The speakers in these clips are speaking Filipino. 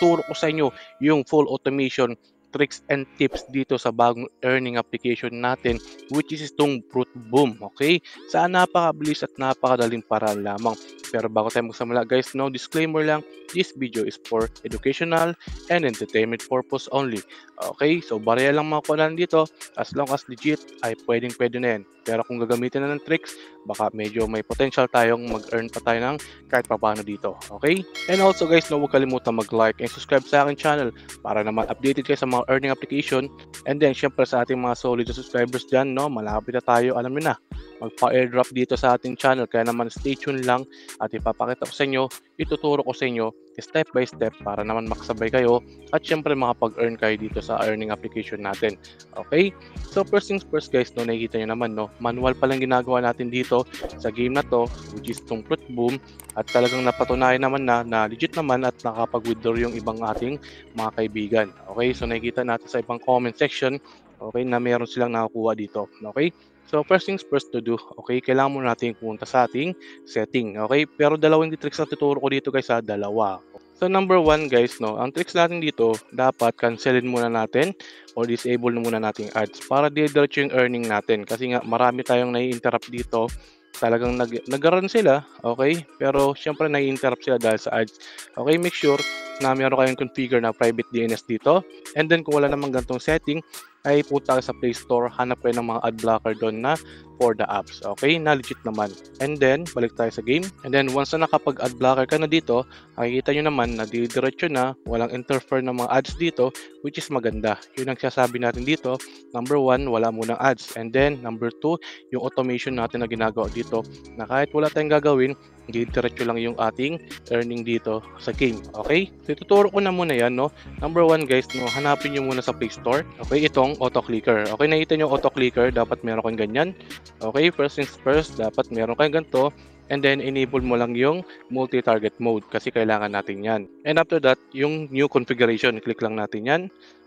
ituturo ko sa inyo yung full automation tricks and tips dito sa bagong earning application natin, which is itong Fruit Boom. Okay, sa napakabilis at napakadaling paraan lamang. Pero bago tayo magsimula guys, no, disclaimer lang, this video is for educational and entertainment purpose only. Okay, so barya lang mga kunan dito, as long as legit ay pwede na yan. Pero kung gagamitin na ng tricks, baka medyo may potential tayong mag-earn pa tayo ng kahit papaano dito. Okay, and also guys, no, huwag kalimutan mag-like and subscribe sa aking channel para naman updated kayo sa mga earning application. And then syempre sa ating mga solid subscribers dyan, no, malapit na tayo, alam nyo na, magpa-airdrop dito sa ating channel. Kaya naman stay tuned lang at ipapakita ko sa inyo, ituturo ko sa inyo step by step para naman makasabay kayo at syempre makapag-earn kayo dito sa earning application natin. Okay, so first things first guys, no, nakikita nyo naman, no, manual pa lang ginagawa natin dito sa game na to, which is itong Fruit Boom, at talagang napatunayan naman na legit naman at nakapag-withdraw yung ibang ating mga kaibigan. Okay, so nakikita natin sa ibang comment section, okay, na meron silang nakakuha dito. Okay, so first things first to do, okay, kailangan muna natin pumunta sa ating setting. Okay, pero dalawang tricks na tuturo ko dito guys, dalawa. So number one guys, no, ang tricks natin dito, dapat cancelin muna natin or disable muna natin ads para diretso yung earning natin. Kasi nga marami tayong nai-interrupt dito, talagang nag-run sila, okay, pero syempre nai-interrupt sila dahil sa ads. Okay, make sure na meron kayong configure na private DNS dito, and then kung wala namang ganitong setting, ay punta ka sa Play Store, hanap kayo ng mga ad blocker doon na for the apps. Okay, na legit naman. And then, balik tayo sa game. And then, once na nakapag-ad blocker ka na dito, makikita nyo naman na diretso na, walang interfere ng mga ads dito, which is maganda. Yun ang sasabi natin dito. Number one, wala munang ads. And then, number two, yung automation natin na ginagawa dito, na kahit wala tayong gagawin, diretso lang yung ating earning dito sa game. Okay, so ituturo ko na muna yan, no. Number one guys, no, hanapin nyo muna sa Play Store, okay, itong auto clicker. Okay, nakita nyo auto clicker, dapat meron kang ganyan. Okay, first things first, dapat meron kang ganito. And then enable mo lang yung multi-target mode kasi kailangan natin yan. And after that, yung new configuration, click lang natin yan.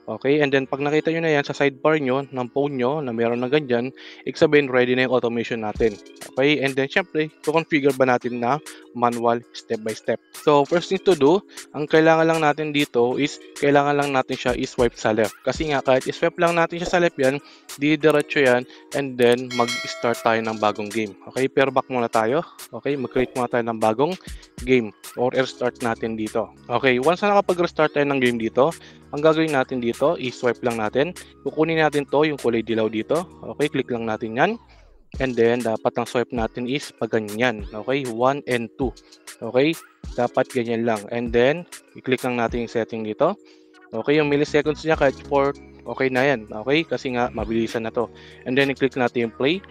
Okay, and then pag nakita nyo na yan sa sidebar nyo ng phone nyo na meron na ganyan, sabihin ready na yung automation natin. Okay, and then syempre, configure ba natin na manual step by step. So first thing to do, ang kailangan lang natin dito is, kailangan lang natin siya i-swipe sa left. Kasi nga kahit i-swipe lang natin siya sa left yan, diretso yan, and then mag-start tayo ng bagong game. Okay, pero back muna tayo. Okay, mag-create muna tayo ng bagong game or restart natin dito. Okay, once na nakapag-restart tayo ng game dito, ang gagawin natin dito, i-swipe lang natin. Kukunin natin to, yung kulay dilaw dito. Okay, click lang natin yan. And then, dapat ang swipe natin is pag ganyan. Okay, 1 and 2. Okay, dapat ganyan lang. And then, i-click lang natin yung setting dito. Okay, yung milliseconds niya kahit 4, okay na yan. Okay, kasi nga, mabilisan na to. And then, i-click natin yung play.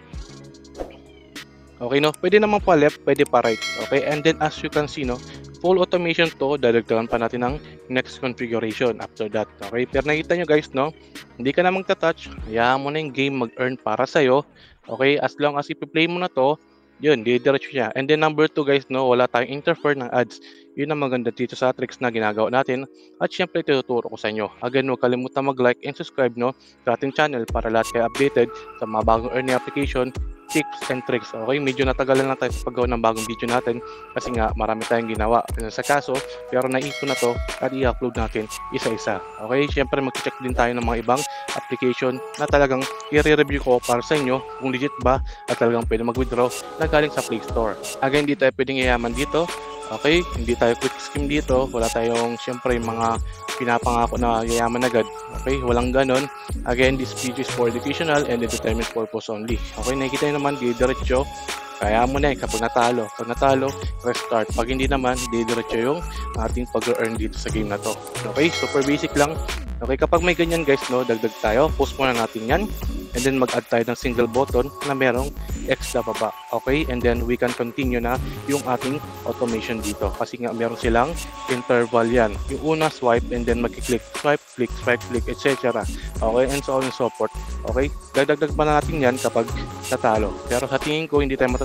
Okay, no? Pwede naman pa left, pwede pa right. Okay, and then as you can see, no, full automation to, dadagdagan pa natin ng next configuration after that. Okay, pero nakita nyo guys, no, hindi ka na magta-touch, hayaan mo na yung game mag-earn para sa'yo. Okay, as long as ipi-play mo na to, yun, diretso siya. And then number 2 guys, no, wala tayong interfere ng ads. Yun ang maganda dito sa tricks na ginagawa natin. At syempre, tuturo ko sa inyo. Again, huwag kalimutan mag-like and subscribe, no, sa ating channel para lahat kayo updated sa mga bagong earning application, tips and tricks. Okay, medyo natagalan na tayo sa paggawa ng bagong video natin kasi nga marami tayong ginawa sa kaso, pero naipon na to at i-upload natin isa-isa. Okay, syempre mag-check din tayo ng mga ibang application na talagang i-review ko para sa inyo kung legit ba at talagang pwede mag-withdraw na galing sa Play Store. Again, hindi tayo pwedeng yayaman dito. Okay, hindi tayo quick scheme dito. Wala tayong syempre mga pinapangako na yayaman agad. Okay, walang ganon. Again, this video is for educational and entertainment purpose only. Okay, nakikita nyo naman, diretso. Kaya mo na kapag natalo. Pag natalo, restart. Pag hindi naman, diretso yung ating pag-earn dito sa game na to. Okay, super basic lang. Okay, kapag may ganyan guys, no, dagdag tayo. Post muna natin yan. And then mag-add tayo ng single button na merong X na baba. Okay, and then we can continue na yung ating automation dito. Kasi nga meron silang interval yan. Yung una, swipe, and then mag-click, swipe, click, etc. Okay, and so on and so forth. Okay, dagdag pa natin yan kapag natalo. Pero sa tingin ko, hindi tayo